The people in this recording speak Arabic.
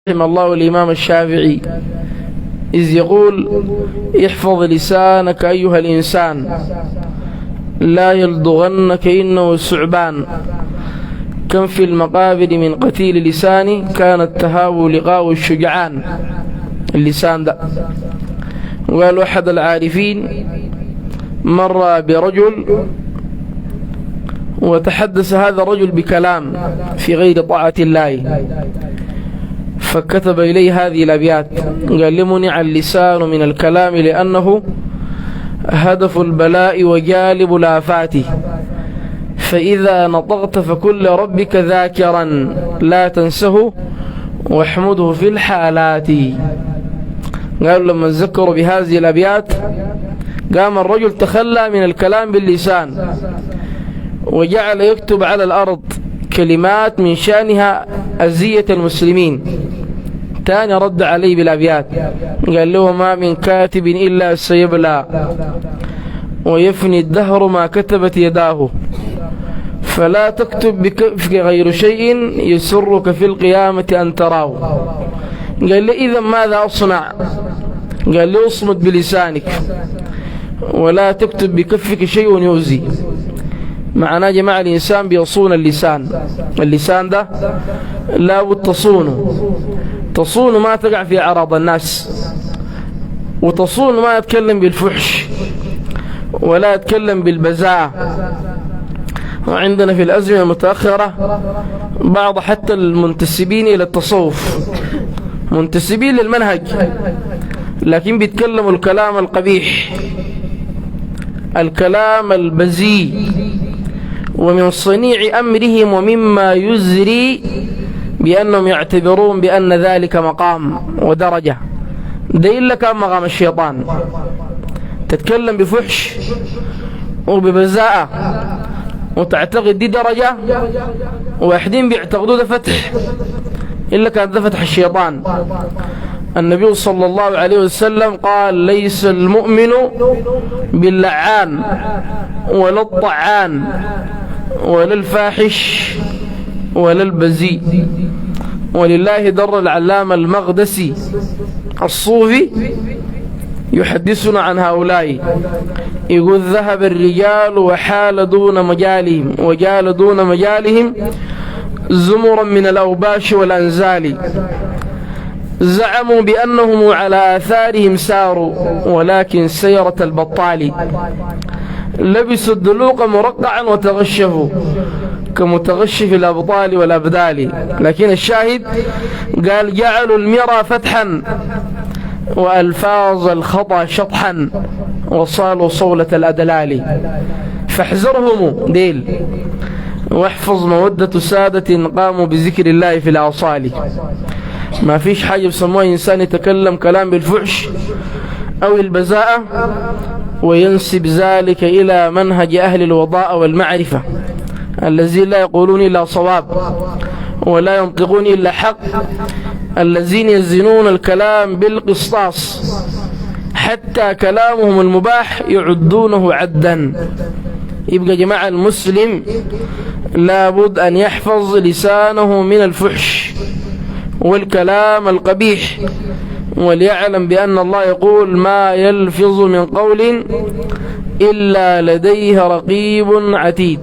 رحم الله الإمام الشافعي إذ يقول: احفظ لسانك أيها الإنسان لا يلدغنك إنه ثعبان، كم في المقابر من قتيل لسان كان التهاب لقاء الشجعان. اللسان ده. وقال أحد العارفين مر برجل وتحدث هذا الرجل بكلام في غير طاعة الله، فكتب إليه هذه الأبيات، قال: لمنع اللسان من الكلام لأنه هدف البلاء وجالب الآفات، فإذا نطقت فكل ربك ذاكرا لا تنسه واحمده في الحالات. قالوا لما ذكروا بهذه الأبيات قام الرجل تخلى من الكلام باللسان وجعل يكتب على الأرض كلمات من شأنها أذية المسلمين. تاني رد عليه بالأبيات، قال له: ما من كاتب إلا سيبلى ويفني الدهر ما كتبت يداه، فلا تكتب بكفك غير شيء يسرك في القيامة أن تراه. قال لي: إذا ماذا أصنع؟ قال لي: اصمت بلسانك ولا تكتب بكفك شيء يؤذي. معنا جماعة الإنسان بيصون اللسان ده لا بد تصونه ما تقع في أعراض الناس، وتصون ما يتكلم بالفحش ولا يتكلم بالبذاءة. وعندنا في الأزمنة المتأخرة بعض حتى المنتسبين إلى التصوف، منتسبين للمنهج، لكن بيتكلموا الكلام القبيح، الكلام البذيء، ومن صنيع أمرهم ومما يزري بأنهم يعتبرون بأن ذلك مقام ودرجة. ده إلا كان مقام الشيطان، تتكلم بفحش وببذاءة وتعتقد دي درجة، واحدين بيعتقدوا ده فتح، إلا كان ده فتح الشيطان. النبي صلى الله عليه وسلم قال: ليس المؤمن باللعان ولا الطعان ولا الفاحش ولا البذيء. ولله در العلامة المقدسي الصوفي يحدثنا عن هؤلاء، يقول: ذهب الرجال وحال دون مجالهم وجال دون مجالهم زمرا من الأوباش والأنزال، زعموا بأنهم على آثارهم ساروا ولكن سيرة البطال، لبسوا الدلوق مرقعا وتغشفوا كمتغشف الأبطال والأبدال. لكن الشاهد قال: جعلوا المرى فتحا وألفاظ الخطأ شطحا وصالوا صولة الأدلال. فاحذرهم ديل، واحفظ مودة سادة قاموا بذكر الله في الأوصال. ما فيش حاجة بسموها إنسان يتكلم كلام بالفحش أو البذاءة وينسب ذلك إلى منهج أهل الوضاء والمعرفة الذين لا يقولون إلا صواب ولا ينطقون إلا حق، الذين يزنون الكلام بالقسطاس، حتى كلامهم المباح يعدونه عدا. يبقى جماعة المسلم لابد أن يحفظ لسانه من الفحش والكلام القبيح، وليعلم بأن الله يقول: ما يلفظ من قول إلا لديه رقيب عتيد.